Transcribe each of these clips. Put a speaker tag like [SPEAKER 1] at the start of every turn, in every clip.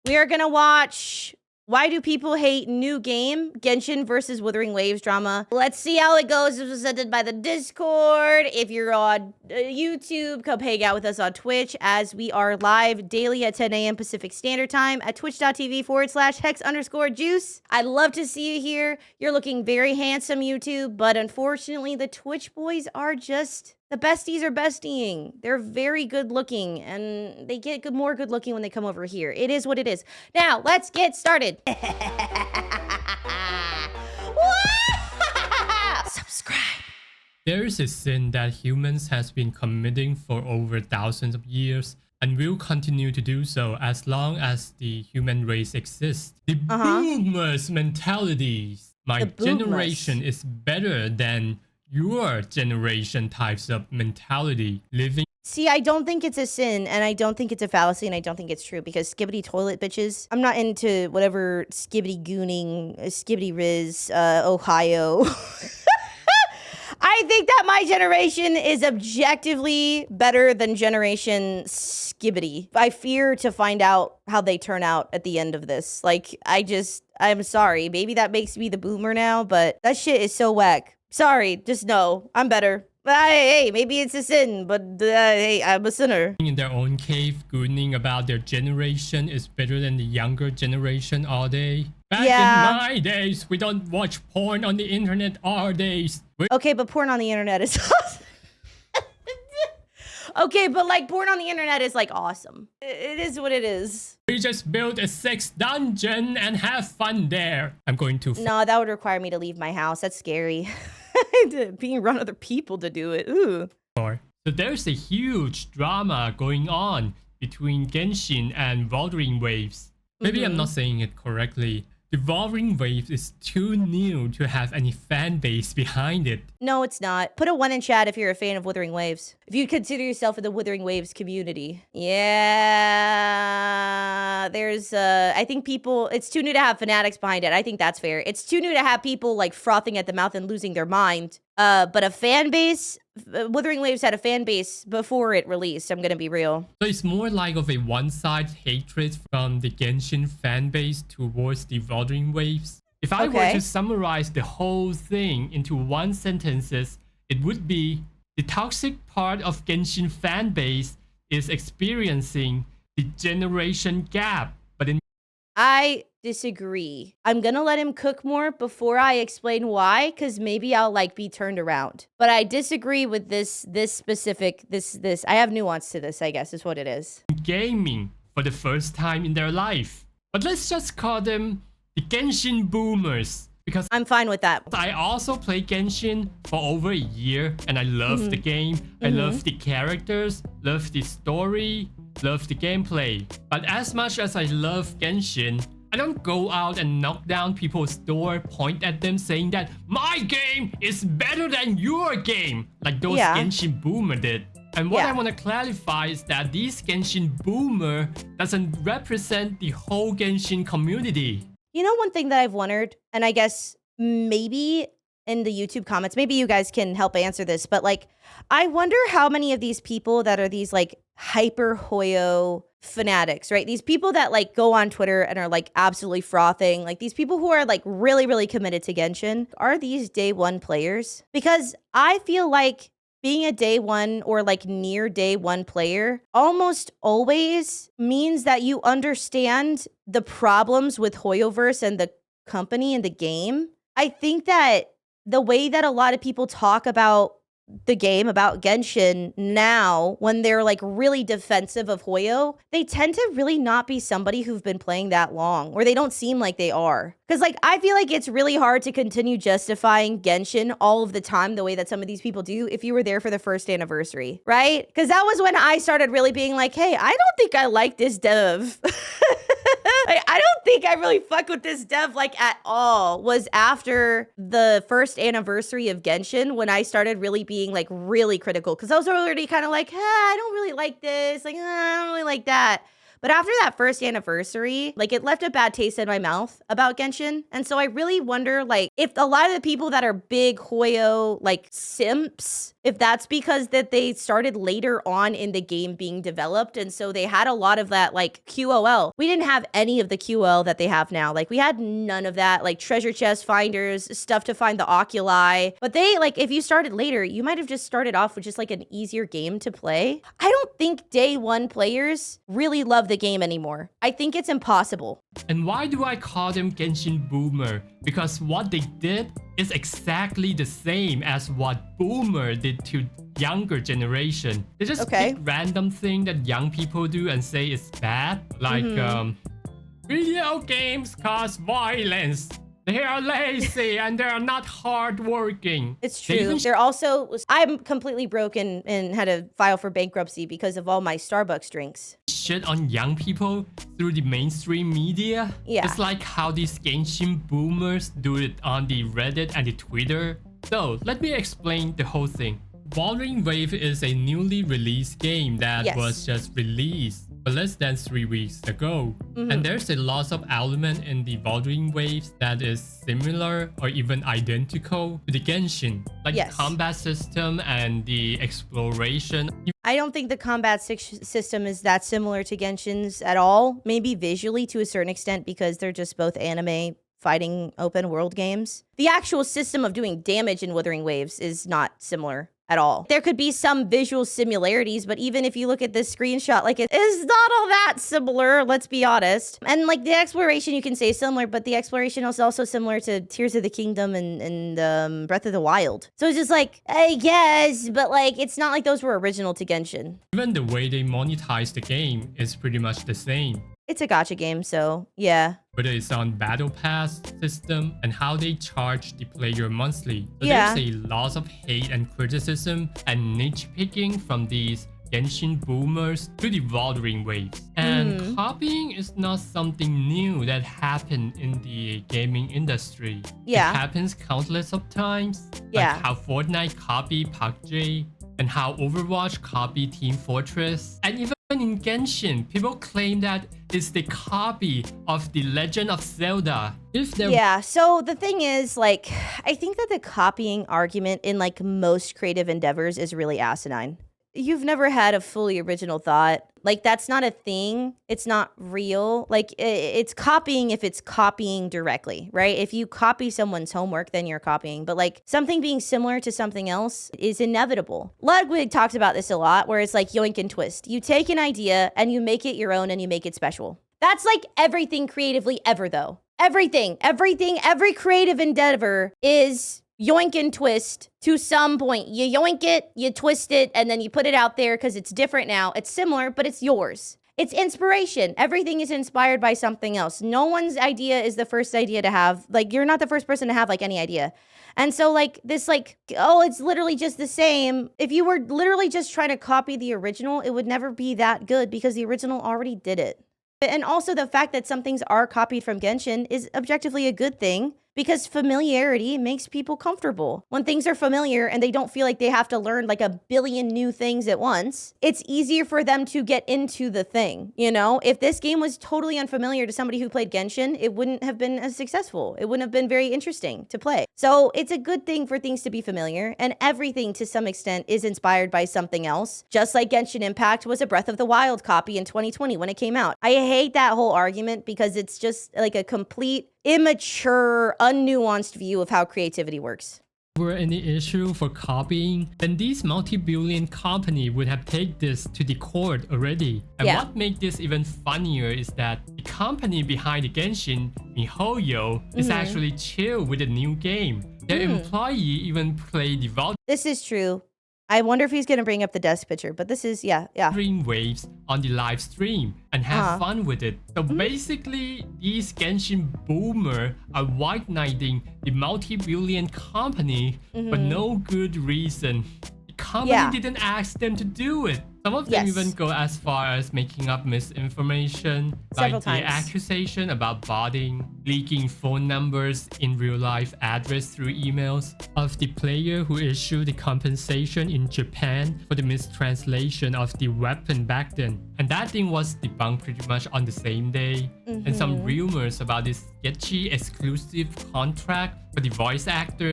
[SPEAKER 1] We are gonna watch Why Do People Hate New Game? Genshin versus Wuthering Waves drama. Let's see how it goes. This was presented by the Discord. If you're on YouTube, come hang out with us on Twitch as we are live daily at 10 a.m. Pacific Standard Time at twitch.tv/hex_juice. I'd love to see you here. You're looking very handsome, YouTube, but unfortunately, the Twitch boys are just... The besties are bestying. They're very good looking, and they get more good looking when they come over here. It is what it is. Now, let's get started. Subscribe.
[SPEAKER 2] There is a sin that humans has been committing for over thousands of years and will continue to do so as long as the human race exists. The boomers mentalities. My generation is better than your generation types of mentality living.
[SPEAKER 1] See, I don't think it's a sin, and I don't think it's a fallacy, and I don't think it's true, because skibbity toilet bitches, I'm not into whatever skibbity gooning, skibbity riz, Ohio. I think that my generation is objectively better than generation skibbity. I fear to find out how they turn out at the end of this. Like, I'm sorry. Maybe that makes me the boomer now, but that shit is so whack. Sorry, just know, I'm better. Hey, maybe it's a sin, but hey, I'm a sinner.
[SPEAKER 2] In their own cave, gooning about their generation is better than the younger generation all day. Back in my days, we don't watch porn on the internet all days.
[SPEAKER 1] Okay, but porn on the internet is awesome. Okay, but like porn on the internet is like awesome. It is what it is.
[SPEAKER 2] We just built a sex dungeon and have fun there. I'm going to...
[SPEAKER 1] No, that would require me to leave my house. That's scary. Being around other people to do it. Ooh.
[SPEAKER 2] So there's a huge drama going on between Genshin and Wuthering Waves. Maybe I'm not saying it correctly. The Wuthering Waves is too new to have any fan base behind it.
[SPEAKER 1] No, it's not. Put a 1 in chat if you're a fan of Wuthering Waves. If you consider yourself in the Wuthering Waves community. Yeah, there's, I think people, it's too new to have fanatics behind it. I think that's fair. It's too new to have people like frothing at the mouth and losing their mind. But a fan base, Wuthering Waves had a fan base before it released, I'm gonna be real.
[SPEAKER 2] So it's more like of a one-side hatred from the Genshin fan base towards the Wuthering Waves. If I were to summarize the whole thing into one sentence, it would be the toxic part of Genshin fan base is experiencing the generation gap. But in
[SPEAKER 1] I disagree. I'm gonna let him cook more before I explain why, because maybe I'll like be turned around. But I disagree with this specific. I have nuance to this, I guess, is what it is.
[SPEAKER 2] Gaming for the first time in their life. But let's just call them the Genshin boomers. Because
[SPEAKER 1] I'm fine with that.
[SPEAKER 2] I also play Genshin for over a year and I love the game. I love the characters, love the story, love the gameplay. But as much as I love Genshin, I don't go out and knock down people's door, point at them saying that my game is better than your game, like those Genshin boomer did. And what I want to clarify is that this Genshin boomer doesn't represent the whole Genshin community.
[SPEAKER 1] You know, one thing that I've wondered, and I guess maybe in the YouTube comments, maybe you guys can help answer this, but like, I wonder how many of these people that are these like hyper Hoyo fanatics, right? These people that like go on Twitter and are like absolutely frothing, like these people who are like really, really committed to Genshin, are these day one players? Because I feel like being a day one or like near day one player almost always means that you understand the problems with Hoyoverse and the company and the game. I think that the way that a lot of people talk about the game, about Genshin now, when they're like really defensive of Hoyo, they tend to really not be somebody who've been playing that long, or they don't seem like they are. Because like, I feel like it's really hard to continue justifying Genshin all of the time the way that some of these people do if you were there for the first anniversary, right? Because that was when I started really being like, hey, I don't think I like this dev. Like, I don't think I really fuck with this dev like at all. Was after the first anniversary of Genshin when I started really being like really critical, because I was already kind of like, I don't really like this, like I don't really like that. But after that first anniversary, like it left a bad taste in my mouth about Genshin. And so I really wonder like if a lot of the people that are big Hoyo like simps, if that's because that they started later on in the game being developed. And so they had a lot of that like QOL. We didn't have any of the QOL that they have now. Like we had none of that, like treasure chest finders, stuff to find the oculi. But they like, if you started later, you might have just started off with just like an easier game to play. I don't think day one players really love the game anymore. I think it's impossible.
[SPEAKER 2] And why do I call them Genshin Boomer? Because what they did is exactly the same as what Boomer did to younger generation. They just pick random thing that young people do and say it's bad. Like, video games cause violence. They are lazy and they are not hardworking.
[SPEAKER 1] It's true. They're also, I'm completely broken and had to file for bankruptcy because of all my Starbucks drinks.
[SPEAKER 2] Shit on young people through the mainstream media.
[SPEAKER 1] Yeah.
[SPEAKER 2] It's like how these Genshin boomers do it on the Reddit and the Twitter. So let me explain the whole thing. Wuthering Waves is a newly released game that was just released less than 3 weeks ago. And there's a lot of element in the Wuthering Waves that is similar or even identical to the Genshin, like the combat system and the exploration.
[SPEAKER 1] I don't think the combat system is that similar to Genshin's at all. Maybe visually to a certain extent because they're just both anime fighting open world games. The actual system of doing damage in Wuthering Waves is not similar at all. There could be some visual similarities, but even if you look at this screenshot, like it is not all that similar, let's be honest. And like the exploration you can say is similar, but the exploration is also similar to Tears of the Kingdom and Breath of the Wild. So it's just like, I guess, but like it's not like those were original to Genshin.
[SPEAKER 2] Even the way they monetize the game is pretty much the same.
[SPEAKER 1] It's a gacha game, so yeah.
[SPEAKER 2] Whether it's on Battle Pass system and how they charge the player monthly. So there's a lot of hate and criticism and niche picking from these Genshin boomers to the Wuthering Waves. And copying is not something new that happened in the gaming industry. It happens countless of times. Like how Fortnite copied PUBG and how Overwatch copied Team Fortress. And even in Genshin, people claim that it's the copy of The Legend of Zelda.
[SPEAKER 1] So the thing is, like, I think that the copying argument in like most creative endeavors is really asinine. You've never had a fully original thought. Like, that's not a thing. It's not real. Like, it's copying if it's copying directly, right? If you copy someone's homework, then you're copying. But like, something being similar to something else is inevitable. Ludwig talks about this a lot, where it's like yoink and twist. You take an idea and you make it your own and you make it special. That's like everything creatively ever, though. Every creative endeavor is yoink and twist to some point. You yoink it, you twist it, and then you put it out there because it's different now. It's similar, but it's yours. It's inspiration. Everything is inspired by something else. No one's idea is the first idea to have. Like, you're not the first person to have like any idea. And so like this like, oh, it's literally just the same. If you were literally just trying to copy the original, it would never be that good because the original already did it. And also the fact that some things are copied from Genshin is objectively a good thing because familiarity makes people comfortable. When things are familiar and they don't feel like they have to learn like a billion new things at once, it's easier for them to get into the thing, you know? If this game was totally unfamiliar to somebody who played Genshin, it wouldn't have been as successful. It wouldn't have been very interesting to play. So it's a good thing for things to be familiar, and everything to some extent is inspired by something else, just like Genshin Impact was a Breath of the Wild copy in 2020 when it came out. I hate that whole argument because it's just like a complete immature, unnuanced view of how creativity works.
[SPEAKER 2] If there were any issue for copying, then these multi-billion company would have taken this to the court already. And what makes this even funnier is that the company behind the Genshin, miHoYo, is actually chill with the new game. Their employee even played the
[SPEAKER 1] This is true. I wonder if he's going to bring up the desk picture, but this is,
[SPEAKER 2] Wuthering Waves on the live stream and have fun with it. So basically, these Genshin boomer are white knighting the multi-billion company for no good reason. company didn't ask them to do it. Some of them
[SPEAKER 1] Yes.
[SPEAKER 2] even go as far as making up misinformation,
[SPEAKER 1] Several
[SPEAKER 2] like the
[SPEAKER 1] times.
[SPEAKER 2] accusation about botting, leaking phone numbers in real life address through emails of the player who issued the compensation in Japan for the mistranslation of the weapon back then. And that thing was debunked pretty much on the same day. And some rumors about this sketchy exclusive contract for the voice actor.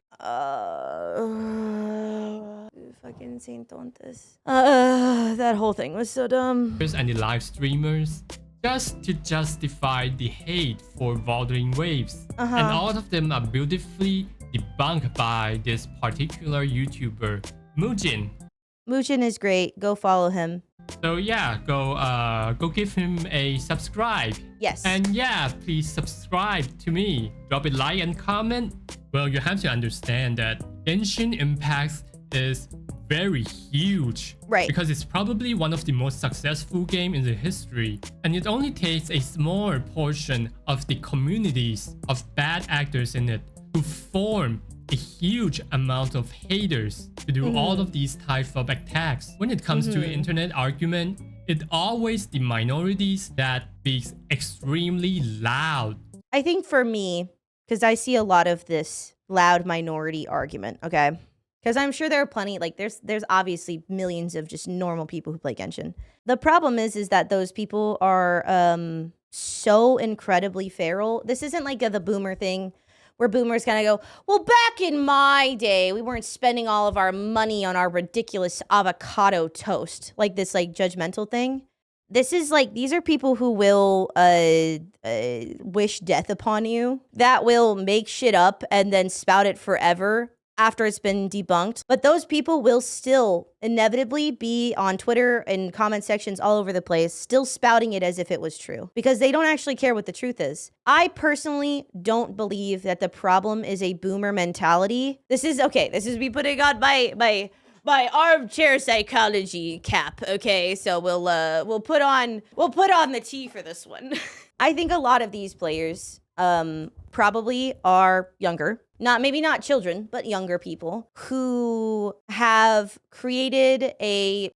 [SPEAKER 1] Fucking Saint Tontes. That whole thing was so dumb.
[SPEAKER 2] And the live streamers just to justify the hate for Wuthering Waves. And all of them are beautifully debunked by this particular YouTuber, Mujin.
[SPEAKER 1] Mujin is great. Go follow him.
[SPEAKER 2] So yeah, go give him a subscribe.
[SPEAKER 1] Yes.
[SPEAKER 2] And yeah, please subscribe to me. Drop a like and comment. Well, you have to understand that Genshin Impact is very huge,
[SPEAKER 1] right?
[SPEAKER 2] Because it's probably one of the most successful game in the history, and it only takes a small portion of the communities of bad actors in it to form a huge amount of haters to do all of these types of attacks. When it comes to internet argument, it's always the minorities that speaks extremely loud.
[SPEAKER 1] I think for me, because I see a lot of this loud minority argument, okay? Because I'm sure there are plenty, like there's obviously millions of just normal people who play Genshin. The problem is that those people are so incredibly feral. This isn't like the boomer thing where boomers kind of go, well, back in my day, we weren't spending all of our money on our ridiculous avocado toast. Like this like judgmental thing. This is like, these are people who will wish death upon you, that will make shit up and then spout it forever after it's been debunked. But those people will still inevitably be on Twitter and comment sections all over the place, still spouting it as if it was true, because they don't actually care what the truth is. I personally don't believe that the problem is a boomer mentality. This is me putting on my armchair psychology cap. Okay, so we'll put on the tea for this one. I think a lot of these players probably are younger, maybe not children, but younger people who have created a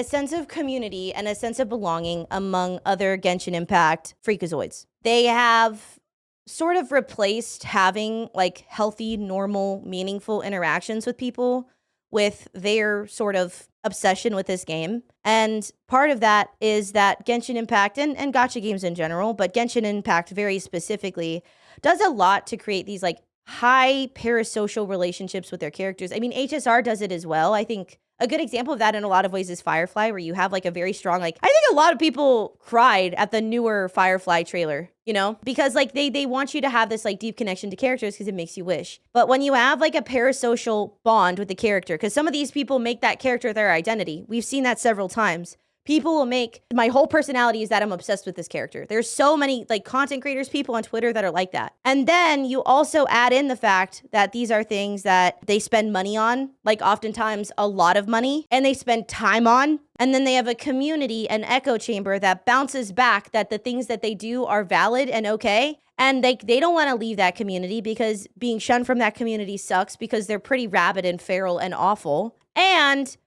[SPEAKER 1] sense of community and a sense of belonging among other Genshin Impact freakazoids. They have sort of replaced having like healthy, normal, meaningful interactions with people with their sort of obsession with this game. And part of that is that Genshin Impact and gacha games in general, but Genshin Impact very specifically, does a lot to create these like high parasocial relationships with their characters. I mean, HSR does it as well. I think a good example of that in a lot of ways is Firefly, where you have like a very strong, like, I think a lot of people cried at the newer Firefly trailer, you know, because like they want you to have this like deep connection to characters because it makes you wish. But when you have like a parasocial bond with the character, because some of these people make that character their identity. We've seen that several times. People will make, my whole personality is that I'm obsessed with this character. There's so many like content creators, people on Twitter that are like that. And then you also add in the fact that these are things that they spend money on, like oftentimes a lot of money, and they spend time on. And then they have a community, an echo chamber that bounces back that the things that they do are valid and okay. And they don't want to leave that community because being shunned from that community sucks because they're pretty rabid and feral and awful. And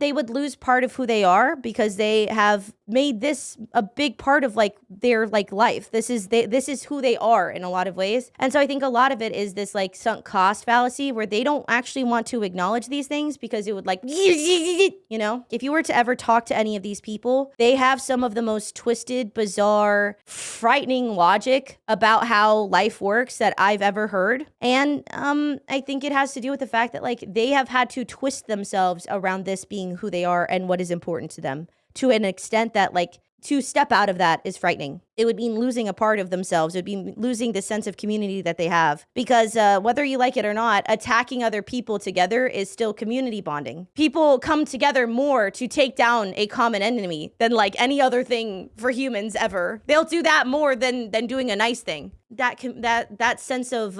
[SPEAKER 1] they would lose part of who they are because they have made this a big part of like their like life. This is who they are in a lot of ways. And so I think a lot of it is this like sunk cost fallacy where they don't actually want to acknowledge these things because it would like, you know, if you were to ever talk to any of these people, they have some of the most twisted, bizarre, frightening logic about how life works that I've ever heard. And I think it has to do with the fact that like they have had to twist themselves around this being who they are and what is important to them to an extent that like to step out of that is frightening. It would mean losing a part of themselves. It would be losing the sense of community that they have because whether you like it or not, attacking other people together is still community bonding. People come together more to take down a common enemy than like any other thing for humans ever. They'll do that more than doing a nice thing. that sense of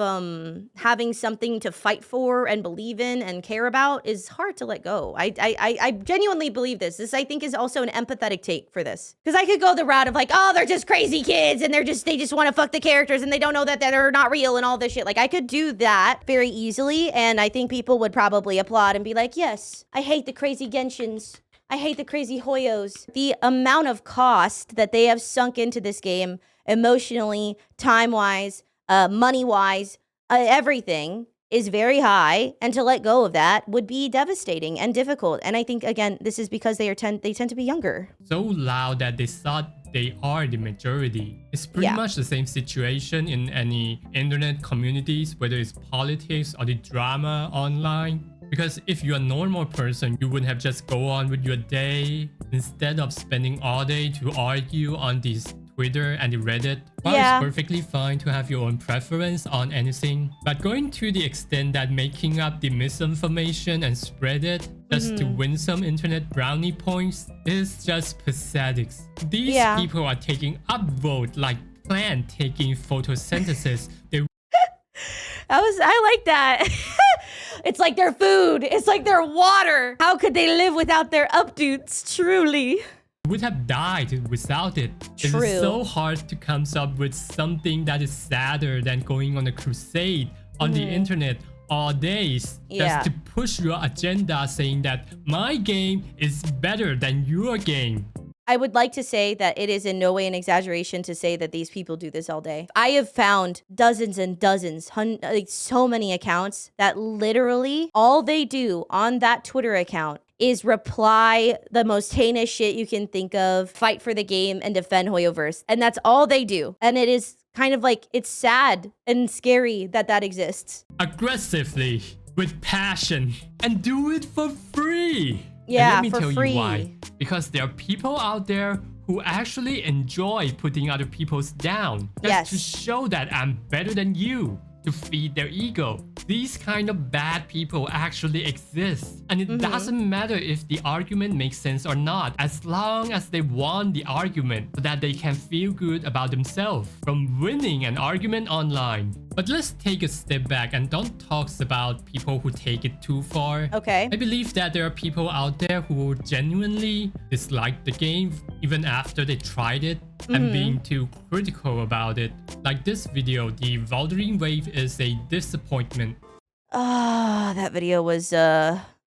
[SPEAKER 1] having something to fight for and believe in and care about is hard to let go. I genuinely believe this. This, I think, is also an empathetic take for this, because I could go the route of like, oh, they're just crazy kids and they just want to fuck the characters and they don't know that they're not real and all this shit. Like, I could do that very easily, and I think people would probably applaud and be like, yes, I hate the crazy Genshins. I hate the crazy Hoyos. The amount of cost that they have sunk into this game, emotionally, time-wise, money-wise, everything is very high, and to let go of that would be devastating and difficult. And I think, again, this is because they tend to be younger.
[SPEAKER 2] So loud that they thought they are the majority. It's pretty much the same situation in any internet communities, whether it's politics or the drama online. Because if you're a normal person, you would have just go on with your day instead of spending all day to argue on this Twitter and the Reddit. While it's perfectly fine to have your own preference on anything, but going to the extent that making up the misinformation and spread it just to win some internet brownie points is just pathetic. These people are taking upvote like plant taking photosynthesis.
[SPEAKER 1] I like that. It's like their food. It's like their water. How could they live without their updates? Truly.
[SPEAKER 2] Would have died without it.
[SPEAKER 1] True.
[SPEAKER 2] It's so hard to come up with something that is sadder than going on a crusade on the internet all days just to push your agenda, saying that my game is better than your game.
[SPEAKER 1] I would like to say that it is in no way an exaggeration to say that these people do this all day. I have found dozens and dozens, like so many accounts that literally all they do on that Twitter account is reply the most heinous shit you can think of, fight for the game, and defend Hoyoverse. And that's all they do. And it is kind of like, it's sad and scary that that exists.
[SPEAKER 2] Aggressively, with passion, and do it for free.
[SPEAKER 1] Yeah,
[SPEAKER 2] and let me tell
[SPEAKER 1] free.
[SPEAKER 2] you why. Because there are people out there who actually enjoy putting other people's down. Just to show that I'm better than you. To feed their ego. These kind of bad people actually exist. And it doesn't matter if the argument makes sense or not, as long as they won the argument so that they can feel good about themselves from winning an argument online. But let's take a step back and don't talk about people who take it too far.
[SPEAKER 1] Okay.
[SPEAKER 2] I believe that there are people out there who genuinely dislike the game even after they tried it and being too critical about it. Like this video, the Wuthering Wave is a disappointment.
[SPEAKER 1] That video was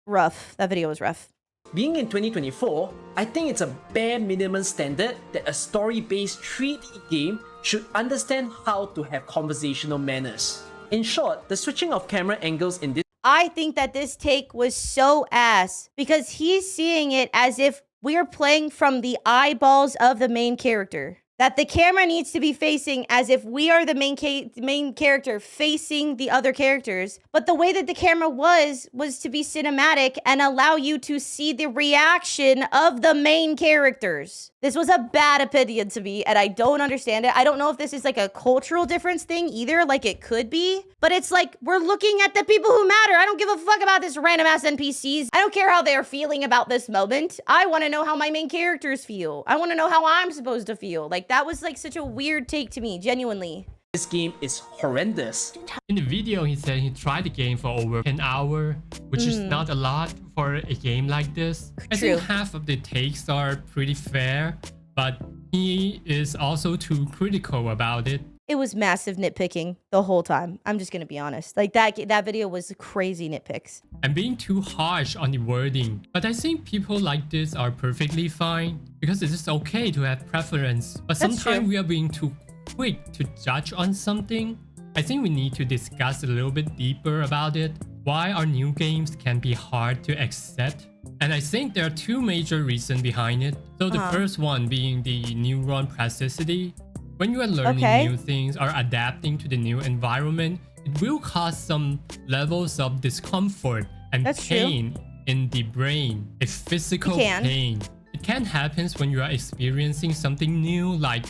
[SPEAKER 1] rough. That video was rough.
[SPEAKER 3] Being in 2024, I think it's a bare minimum standard that a story-based 3D game should understand how to have conversational manners. In short, the switching of camera angles in this
[SPEAKER 1] I think that this take was so ass because he's seeing it as if we're playing from the eyeballs of the main character. That the camera needs to be facing as if we are the main character facing the other characters. But the way that the camera was to be cinematic and allow you to see the reaction of the main characters. This was a bad opinion to me, and I don't understand it. I don't know if this is like a cultural difference thing either, like it could be. But it's like, we're looking at the people who matter. I don't give a fuck about this random ass NPCs. I don't care how they're feeling about this moment. I want to know how my main characters feel. I want to know how I'm supposed to feel. Like, that was like such a weird take to me, genuinely.
[SPEAKER 3] This game is horrendous.
[SPEAKER 2] In the video, he said he tried the game for over an hour, which is not a lot for a game like this. I think half of the takes are pretty fair, but he is also too critical about it.
[SPEAKER 1] It was massive nitpicking the whole time. I'm just gonna be honest. Like that video was crazy nitpicks.
[SPEAKER 2] I'm being too harsh on the wording, but I think people like this are perfectly fine because it is okay to have preference. But sometimes we are being too quick to judge on something. I think we need to discuss a little bit deeper about it. Why our new games can be hard to accept. And I think there are two major reasons behind it. So the first one being the neuron plasticity. When you are learning new things or adapting to the new environment, it will cause some levels of discomfort and pain in the brain, a physical pain. It can happen when you are experiencing something new like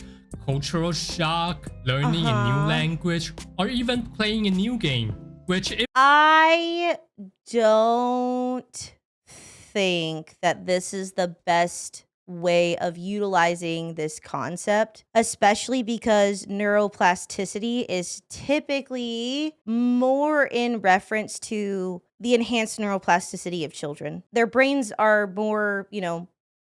[SPEAKER 2] cultural shock, learning a new language, or even playing a new game, which
[SPEAKER 1] I don't think that this is the best way of utilizing this concept, especially because neuroplasticity is typically more in reference to the enhanced neuroplasticity of children. Their brains are more,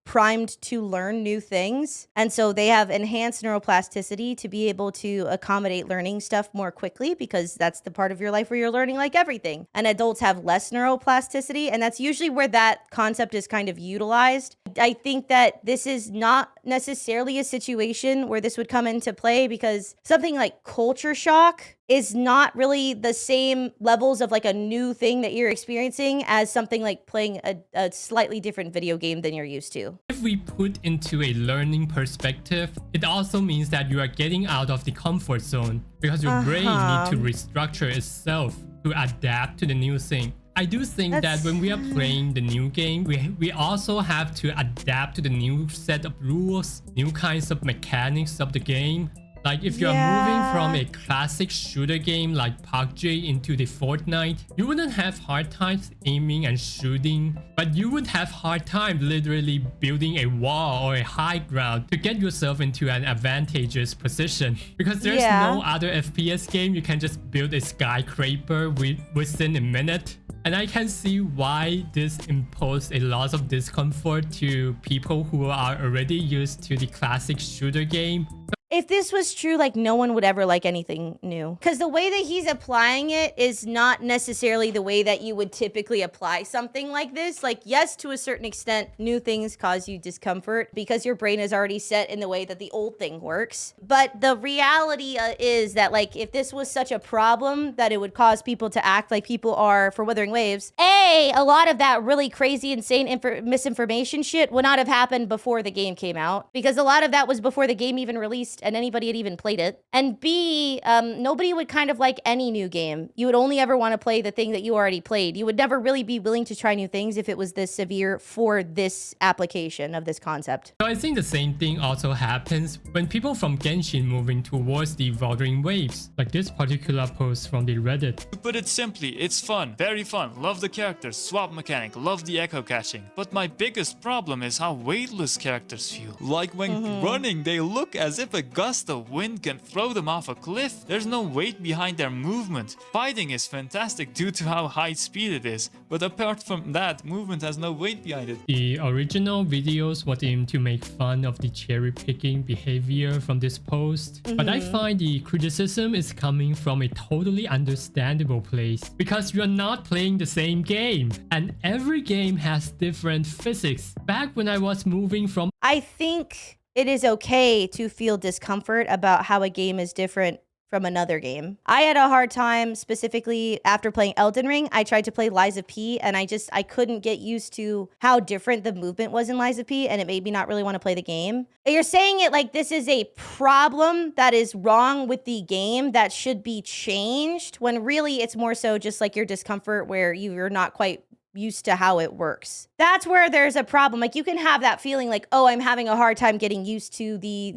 [SPEAKER 1] primed to learn new things. And so they have enhanced neuroplasticity to be able to accommodate learning stuff more quickly, because that's the part of your life where you're learning like everything. And adults have less neuroplasticity, and that's usually where that concept is kind of utilized. I think that this is not necessarily a situation where this would come into play, because something like culture shock is not really the same levels of like a new thing that you're experiencing as something like playing a slightly different video game than you're used to.
[SPEAKER 2] If we put into a learning perspective, it also means that you are getting out of the comfort zone, because your brain needs to restructure itself to adapt to the new thing. I do think that when we are playing the new game, we also have to adapt to the new set of rules, new kinds of mechanics of the game. Like if you're moving from a classic shooter game like PUBG into the Fortnite, you wouldn't have hard times aiming and shooting, but you would have hard time literally building a wall or a high ground to get yourself into an advantageous position. Because there's no other FPS game you can just build a skyscraper within a minute. And I can see why this imposed a lot of discomfort to people who are already used to the classic shooter game.
[SPEAKER 1] If this was true, like, no one would ever like anything new. Because the way that he's applying it is not necessarily the way that you would typically apply something like this. Like, yes, to a certain extent, new things cause you discomfort because your brain is already set in the way that the old thing works. But the reality is that, like, if this was such a problem that it would cause people to act like people are for Wuthering Waves, a lot of that really crazy, insane misinformation shit would not have happened before the game came out. Because a lot of that was before the game even released and anybody had even played it. And B, nobody would kind of like any new game. You would only ever want to play the thing that you already played. You would never really be willing to try new things if it was this severe for this application of this concept.
[SPEAKER 2] So I think the same thing also happens when people from Genshin moving towards the Wuthering Waves, like this particular post from the Reddit.
[SPEAKER 4] To put it simply, it's fun, very fun, love the characters, swap mechanic, love the echo caching. But my biggest problem is how weightless characters feel. Like when running, they look as if a gust of wind can throw them off a cliff. There's no weight behind their movement. Fighting is fantastic due to how high speed it is, but apart from that, movement has no weight behind it.
[SPEAKER 2] The original videos was aimed to make fun of the cherry-picking behavior from this post, but I find the criticism is coming from a totally understandable place, because you're not playing the same game, and every game has different physics. Back when I was moving from...
[SPEAKER 1] I think it is okay to feel discomfort about how a game is different from another game. I had a hard time specifically after playing Elden Ring. I tried to play Lies of P and I couldn't get used to how different the movement was in Lies of P, and it made me not really want to play the game. You're saying it like this is a problem that is wrong with the game that should be changed, when really it's more so just like your discomfort where you're not quite used to how it works. That's where there's a problem. Like, you can have that feeling like, oh, I'm having a hard time getting used to the,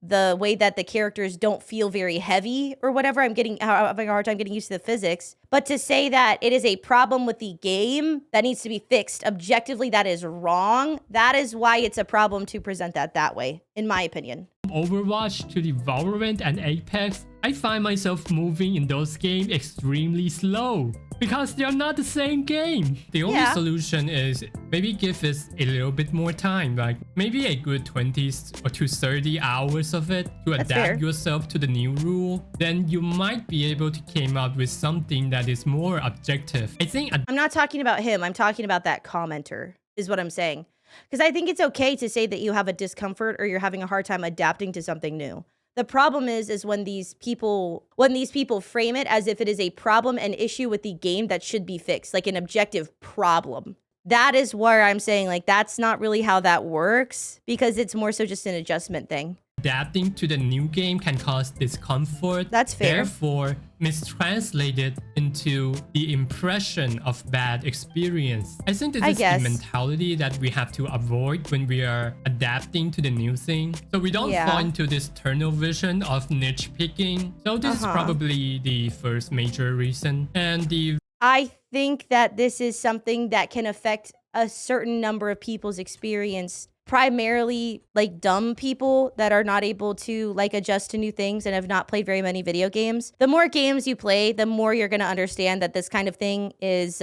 [SPEAKER 1] the way that the characters don't feel very heavy or whatever. I'm having a hard time getting used to the physics. But to say that it is a problem with the game that needs to be fixed, objectively, that is wrong. That is why it's a problem to present that way, in my opinion.
[SPEAKER 2] Overwatch to the Valorant and Apex, I find myself moving in those games extremely slow, because they're not the same game. The only solution is maybe give it a little bit more time, like maybe a good 20 or to 30 hours of it to adapt yourself to the new rule. Then you might be able to come out with something that is more objective. I think
[SPEAKER 1] I'm not talking about him. I'm talking about that commenter, is what I'm saying. Because I think it's okay to say that you have a discomfort or you're having a hard time adapting to something new. The problem is when these people frame it as if it is a problem and issue with the game that should be fixed, like an objective problem. That is where I'm saying, like, that's not really how that works, because it's more so just an adjustment thing.
[SPEAKER 2] Adapting to the new game can cause discomfort.
[SPEAKER 1] That's fair.
[SPEAKER 2] Therefore, mistranslated into the impression of bad experience. I think this is the mentality that we have to avoid when we are adapting to the new thing. So we don't fall into this tunnel vision of niche picking. So this is probably the first major reason. And
[SPEAKER 1] I think that this is something that can affect a certain number of people's experience primarily like dumb people that are not able to like adjust to new things and have not played very many video games. The more games you play, the more you're going to understand that this kind of thing is,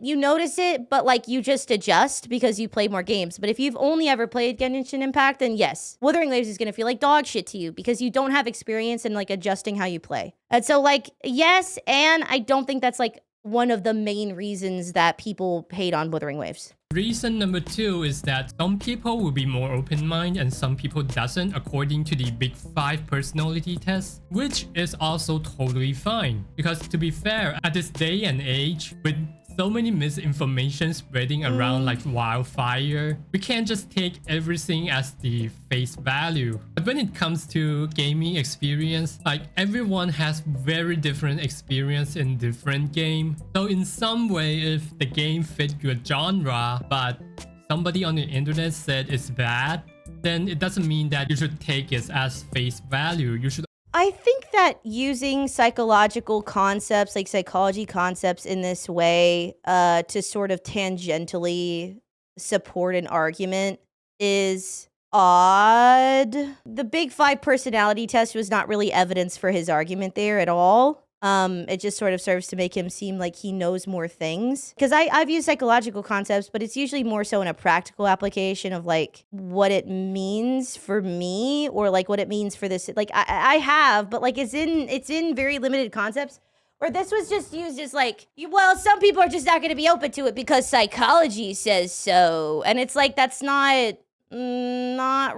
[SPEAKER 1] you notice it, but like you just adjust because you play more games. But if you've only ever played Genshin Impact, then yes, Wuthering Waves is going to feel like dog shit to you because you don't have experience in like adjusting how you play. And so like, yes, and I don't think that's like one of the main reasons that people hate on Wuthering Waves.
[SPEAKER 2] Reason number 2 is that some people will be more open-minded and some people doesn't according to the Big 5 personality test, which is also totally fine. Because to be fair, at this day and age, with so many misinformation spreading around like wildfire, we can't just take everything as the face value. But when it comes to gaming experience, like everyone has very different experience in different game. So in some way, if the game fit your genre, but somebody on the internet said it's bad, then it doesn't mean that you should take it as face value. You should
[SPEAKER 1] I think that using psychological concepts, like psychology concepts in this way, to sort of tangentially support an argument is odd. The Big 5 personality test was not really evidence for his argument there at all. It just sort of serves to make him seem like he knows more things. Because I've used psychological concepts, but it's usually more so in a practical application of like what it means for me or like what it means for this. Like I have, but like it's in very limited concepts. Or this was just used as like, well, some people are just not going to be open to it because psychology says so. And it's like, that's not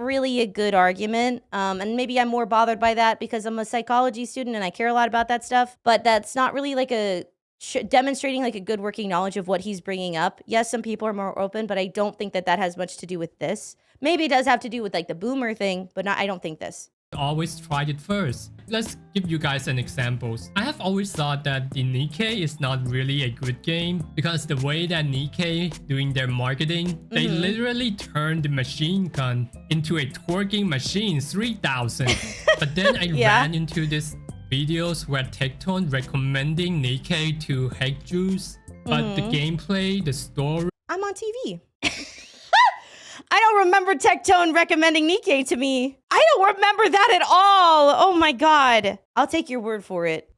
[SPEAKER 1] really a good argument. And maybe I'm more bothered by that because I'm a psychology student and I care a lot about that stuff. But that's not really like demonstrating like a good working knowledge of what he's bringing up. Yes, some people are more open, but I don't think that has much to do with this. Maybe it does have to do with like the boomer thing, but I don't think this.
[SPEAKER 2] always tried it first. Let's give you guys an example. I have always thought that the Nikkei is not really a good game because the way that Nikkei doing their marketing, they literally turned the machine gun into a twerking machine 3000. But then I ran into this videos where Tectone recommending Nikkei to HexJuice, but the gameplay, the story.
[SPEAKER 1] I'm on TV. I don't remember Tectone recommending Nikkei to me. I don't remember that at all. Oh my god. I'll take your word for it.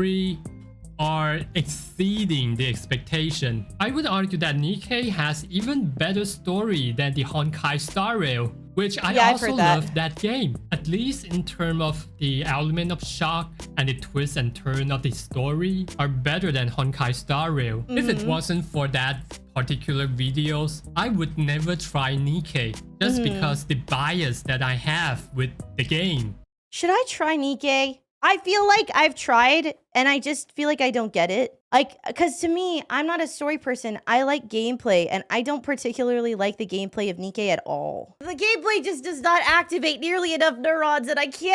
[SPEAKER 2] Are exceeding the expectation. I would argue that Nikkei has even better story than the Honkai Star Rail, which I also love that game. At least in terms of the element of shock and the twist and turn of the story are better than Honkai Star Rail. If it wasn't for that particular videos, I would never try Nikkei just because the bias that I have with the game.
[SPEAKER 1] Should I try Nikkei? I feel like I've tried and I just feel like I don't get it. Like, because to me, I'm not a story person. I like gameplay and I don't particularly like the gameplay of Nikkei at all. The gameplay just does not activate nearly enough neurons and I feel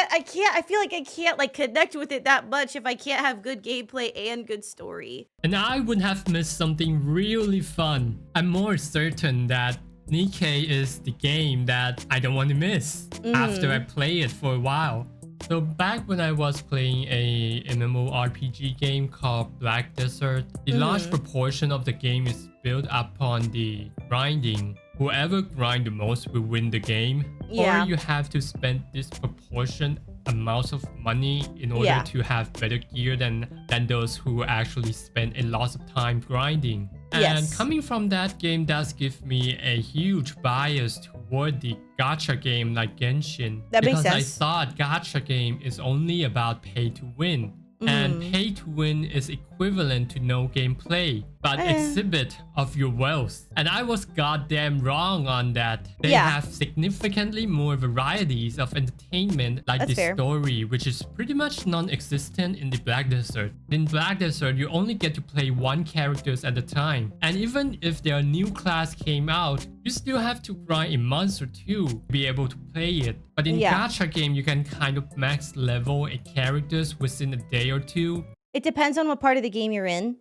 [SPEAKER 1] like I can't like connect with it that much if I can't have good gameplay and good story.
[SPEAKER 2] And I would have missed something really fun. I'm more certain that Nikkei is the game that I don't want to miss after I play it for a while. So back when I was playing a MMORPG game called Black Desert, the large proportion of the game is built upon the grinding. Whoever grind the most will win the game. Or you have to spend disproportionate amounts of money in order to have better gear than those who actually spend a lot of time grinding. And coming from that game does give me a huge bias toward the gacha game like Genshin.
[SPEAKER 1] That makes sense.
[SPEAKER 2] Because I thought gacha game is only about pay to win. And pay to win is equivalent to no gameplay, but exhibit of your wealth. And I was goddamn wrong on that. They have significantly more varieties of entertainment like the story, which is pretty much non-existent in the Black Desert. In Black Desert, you only get to play one character at a time. And even if their new class came out, you still have to grind a month or two to be able to play it. But in gacha game, you can kind of max level a characters within a day or two.
[SPEAKER 1] It depends on what part of the game you're in.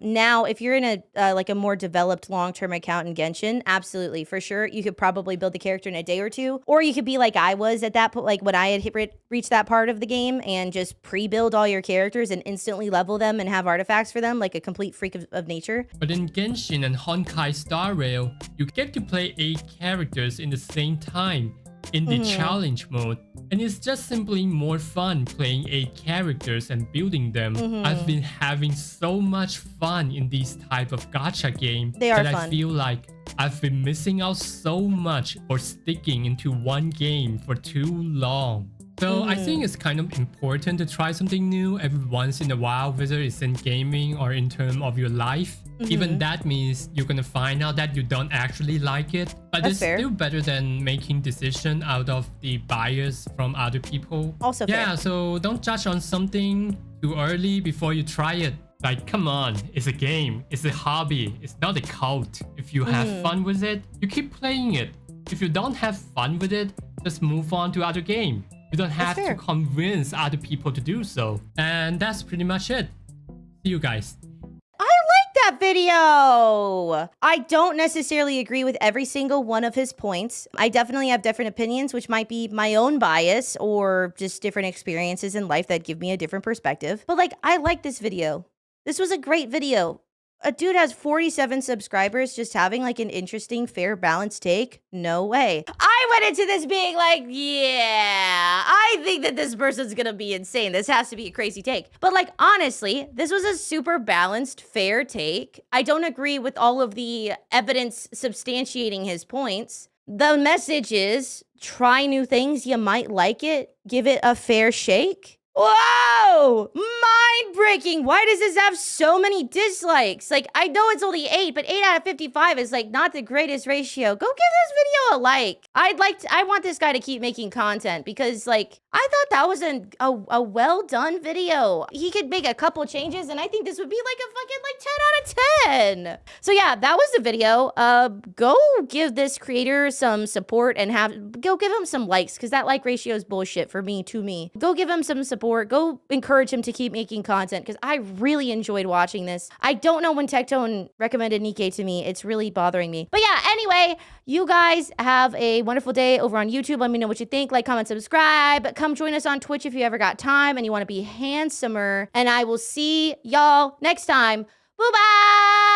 [SPEAKER 1] Now, if you're in a like a more developed long-term account in Genshin, absolutely, for sure, you could probably build the character in a day or two, or you could be like I was at that point, like when I had reached that part of the game, and just pre-build all your characters and instantly level them and have artifacts for them, like a complete freak of nature.
[SPEAKER 2] But in Genshin and Honkai Star Rail, you get to play 8 characters in the same time in the challenge mode, and it's just simply more fun playing 8 characters and building them. I've been having so much fun in these type of gacha games that
[SPEAKER 1] fun.
[SPEAKER 2] I feel like I've been missing out so much for sticking into one game for too long. So I think it's kind of important to try something new every once in a while, whether it's in gaming or in terms of your life. Even that means you're gonna find out that you don't actually like it, but
[SPEAKER 1] That's
[SPEAKER 2] it's
[SPEAKER 1] fair.
[SPEAKER 2] still better than making decision out of the bias from other people.
[SPEAKER 1] Also fair.
[SPEAKER 2] Yeah, so don't judge on something too early before you try it. Like, come on, it's a game, it's a hobby, it's not a cult. If you have fun with it, you keep playing it. If you don't have fun with it, just move on to other game. You don't have to
[SPEAKER 1] fair.
[SPEAKER 2] convince other people to do so. And that's pretty much it. See you guys.
[SPEAKER 1] I like that video. I don't necessarily agree with every single one of his points. I definitely have different opinions, which might be my own bias or just different experiences in life that give me a different perspective. But like, I like this video. This was a great video. A dude has 47 subscribers just having like an interesting, fair, balanced take? No way. I went into this being like, yeah, I think that this person's gonna be insane. This has to be a crazy take. But like, honestly, this was a super balanced, fair take. I don't agree with all of the evidence substantiating his points. The message is try new things. You might like it. Give it a fair shake. Whoa! Mind breaking. Why does this have so many dislikes? Like, I know it's only 8, but 8 out of 55 is like not the greatest ratio. Go give this video a like. I want this guy to keep making content because like, I thought that was a well done video. He could make a couple changes and I think this would be like a fucking like 10 out of 10. So yeah, that was the video. Go give this creator some support and go give him some likes because that like ratio is bullshit for me to me. Go give him some support. Go encourage him to keep making content because I really enjoyed watching this. I don't know when Tectone recommended Nikkei to me. It's really bothering me. But yeah, anyway, you guys have a wonderful day over on YouTube. Let me know what you think. Like, comment, subscribe. Come join us on Twitch if you ever got time and you want to be handsomer. And I will see y'all next time. Bye-bye!